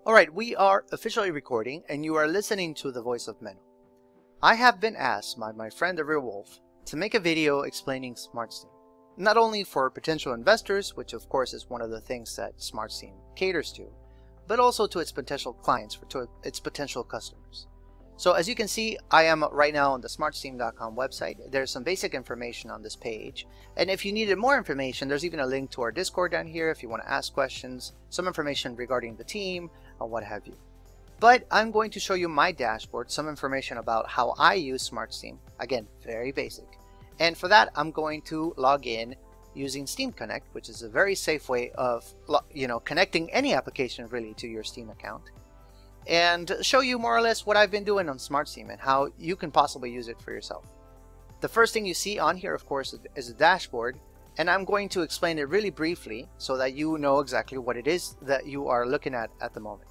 Alright, we are officially recording and you are listening to the voice of Menno. I have been asked by my friend the Real Wolf to make a video explaining Smartsteem. Not only for potential investors, which of course is one of the things that Smartsteem caters to, but also to its potential clients, to its potential customers. So as you can see, I am right now on the smartsteem.com website. There's some basic information on this page. And if you needed more information, there's even a link to our Discord down here if you want to ask questions, some information regarding the team, or what have you. But I'm going to show you my dashboard, some information about how I use Smartsteem. Again, very basic. And for that, I'm going to log in using Steem Connect, which is a very safe way of connecting any application really to your Steem account, and show you more or less what I've been doing on Smartsteem and how you can possibly use it for yourself. The first thing you see on here, of course, is a dashboard, and I'm going to explain it really briefly so that you know exactly what it is that you are looking at the moment.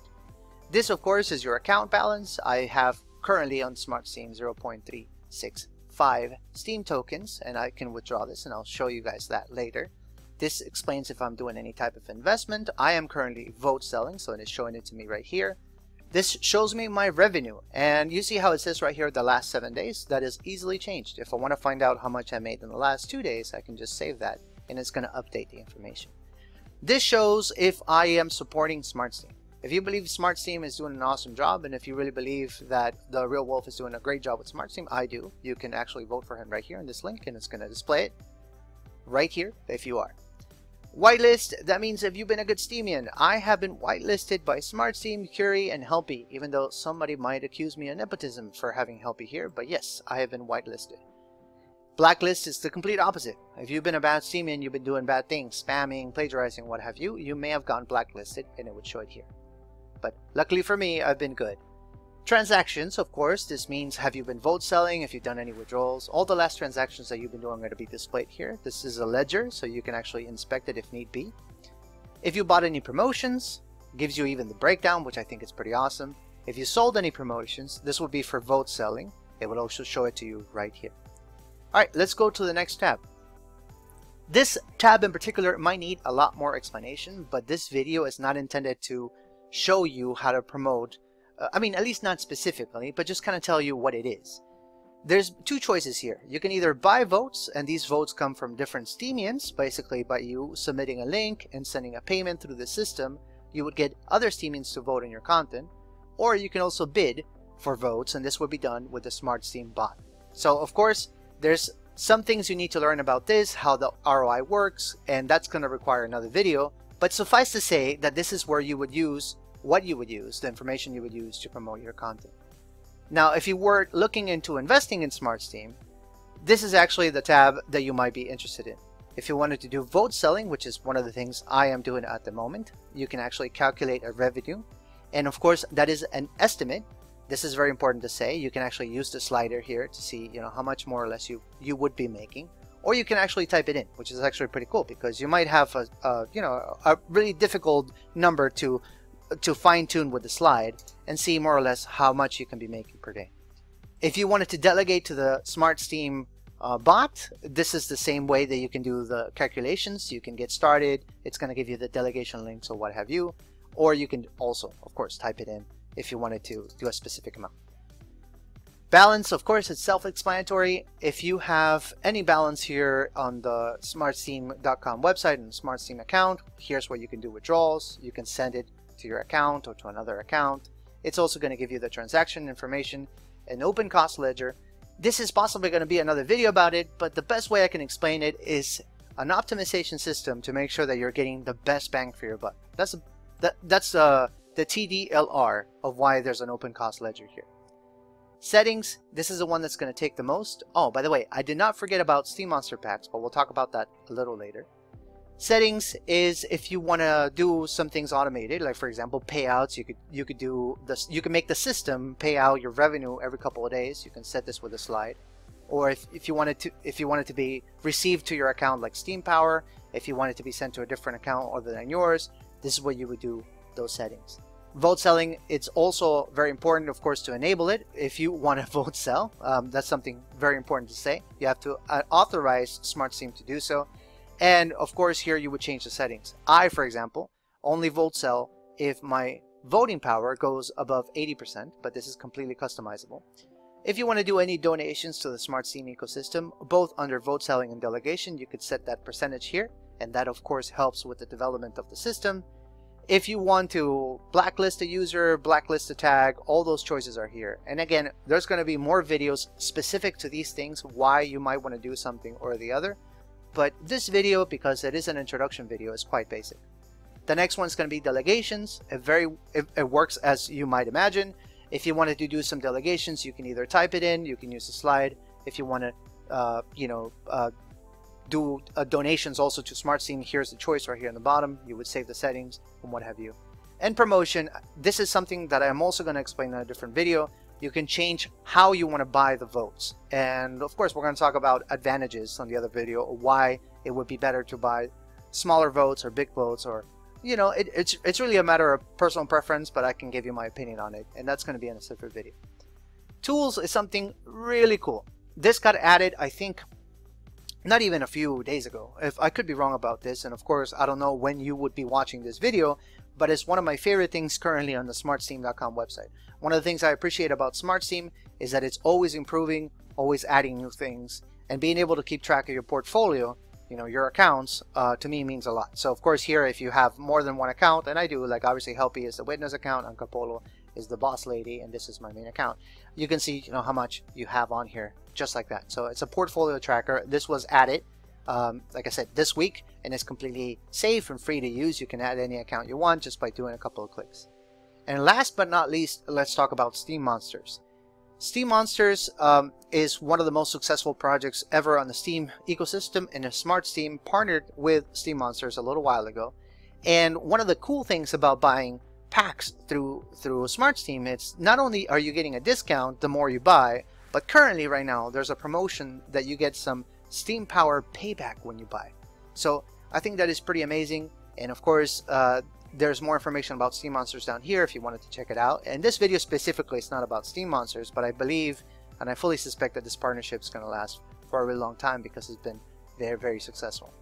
This, of course, is your account balance. I have currently on Smartsteem 0.365 Steem tokens, and I can withdraw this, and I'll show you guys that later. This explains if I'm doing any type of investment. I am currently vote selling, so it is showing it to me right here. This shows me my revenue, and you see how it says right here the last 7 days. That is easily changed. If I want to find out how much I made in the last 2 days, I can just save that and it's going to update the information. This shows if I am supporting Smartsteem. If you believe Smartsteem is doing an awesome job, and if you really believe that the Real Wolf is doing a great job with Smartsteem, I do. You can actually vote for him right here in this link, and it's going to display it right here if you are. Whitelist, that means if you've been a good Steemian. I have been whitelisted by Smartsteem, Curie, and Helpy, even though somebody might accuse me of nepotism for having Helpy here, but yes, I have been whitelisted. Blacklist is the complete opposite. If you've been a bad Steemian, you've been doing bad things, spamming, plagiarizing, what have you, you may have gotten blacklisted, and it would show it here. But luckily for me, I've been good. Transactions, of course, this means have you been vote selling, if you've done any withdrawals. All the last transactions that you've been doing are going to be displayed here. This is a ledger, so you can actually inspect it if need be. If you bought any promotions, gives you even the breakdown, which I think is pretty awesome. If you sold any promotions, this would be for vote selling. It would also show it to you right here. Alright, let's go to the next tab. This tab in particular might need a lot more explanation, but this video is not intended to show you how to promote. I mean, at least not specifically, but just kind of tell you what it is. There's two choices here. You can either buy votes, and these votes come from different Steemians. Basically, by you submitting a link and sending a payment through the system, you would get other Steemians to vote on your content. Or you can also bid for votes, and this would be done with the Smartsteem bot. So, of course, there's some things you need to learn about this, how the ROI works, and that's going to require another video. But suffice to say that this is where you would use the information you would use to promote your content. Now, if you were looking into investing in Smartsteem, this is actually the tab that you might be interested in. If you wanted to do vote selling, which is one of the things I am doing at the moment, you can actually calculate a revenue. And of course, that is an estimate. This is very important to say. You can actually use the slider here to see, how much more or less you would be making. Or you can actually type it in, which is actually pretty cool, because you might have a really difficult number to fine-tune with the slide and see more or less how much you can be making per day. If you wanted to delegate to the Smartsteem bot, this is the same way that you can do the calculations. You can get started. It's going to give you the delegation links or what have you. Or you can also, of course, type it in if you wanted to do a specific amount. Balance, of course, it's self-explanatory. If you have any balance here on the smartsteem.com website and Smartsteem account, here's where you can do withdrawals. You can send it to your account or to another account. It's also going to give you the transaction information, an open cost ledger. This is possibly going to be another video about it, but the best way I can explain it is an optimization system to make sure that you're getting the best bang for your buck. That's the TDLR of why there's an open cost ledger here. Settings, this is the one that's going to take the most. Oh, by the way, I did not forget about Steem Monster Packs, but we'll talk about that a little later. Settings is if you want to do some things automated, like for example payouts. You could do this. You can make the system pay out your revenue every couple of days. You can set this with a slide. Or if you want it to be received to your account like Steem Power, if you want it to be sent to a different account other than yours, this is where you would do those settings. Vote selling, it's also very important, of course, to enable it. If you want to vote sell, that's something very important to say. You have to authorize Smartsteem to do so. And of course, here you would change the settings. I, for example, only vote sell if my voting power goes above 80%, but this is completely customizable. If you want to do any donations to the Smartsteem ecosystem, both under vote selling and delegation, you could set that percentage here, and that of course helps with the development of the system. If you want to blacklist a user, blacklist a tag, all those choices are here. And again, there's going to be more videos specific to these things, why you might want to do something or the other. But this video, because it is an introduction video, is quite basic. The next one is going to be delegations. It works as you might imagine. If you wanted to do some delegations, you can either type it in, you can use the slide. If you want to, do donations also to Smartsteem, here's the choice right here in the bottom. You would save the settings and what have you. And promotion, this is something that I'm also going to explain in a different video. You can change how you want to buy the votes. And of course, we're going to talk about advantages on the other video, why it would be better to buy smaller votes or big votes, or it's really a matter of personal preference, but I can give you my opinion on it, and that's going to be in a separate video. Tools is something really cool. This got added, I think, not even a few days ago. If I could be wrong about this, and of course I don't know when you would be watching this video, but it's one of my favorite things currently on the smartsteem.com website. One of the things I appreciate about Smartsteem is that it's always improving, always adding new things, and being able to keep track of your portfolio, your accounts, to me means a lot. So of course here, if you have more than one account, and I do, like obviously Helpy is the witness account, Ancapolo is the boss lady, and this is my main account. You can see how much you have on here, just like that. So it's a portfolio tracker. This was added, like I said, this week, and it's completely safe and free to use. You can add any account you want just by doing a couple of clicks. And last but not least, let's talk about Steem Monsters. Steem Monsters is one of the most successful projects ever on the Steem ecosystem, and Smartsteem partnered with Steem Monsters a little while ago. And one of the cool things about buying packs through Smartsteem, it's not only are you getting a discount the more you buy, but currently right now there's a promotion that you get some Steem Power payback when you buy. So I think that is pretty amazing. And of course, there's more information about Steem Monsters down here if you wanted to check it out. And this video specifically is not about Steem Monsters, but I believe and I fully suspect that this partnership is going to last for a really long time because it's been very, very successful.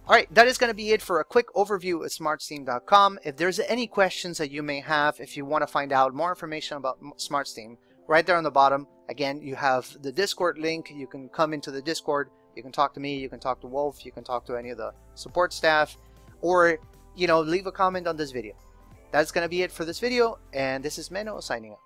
Alright, that is going to be it for a quick overview of smartsteem.com. If there's any questions that you may have, if you want to find out more information about Smartsteem, right there on the bottom, again, you have the Discord link. You can come into the Discord. You can talk to me. You can talk to Wolf. You can talk to any of the support staff, or, leave a comment on this video. That's going to be it for this video, and this is Menno signing out.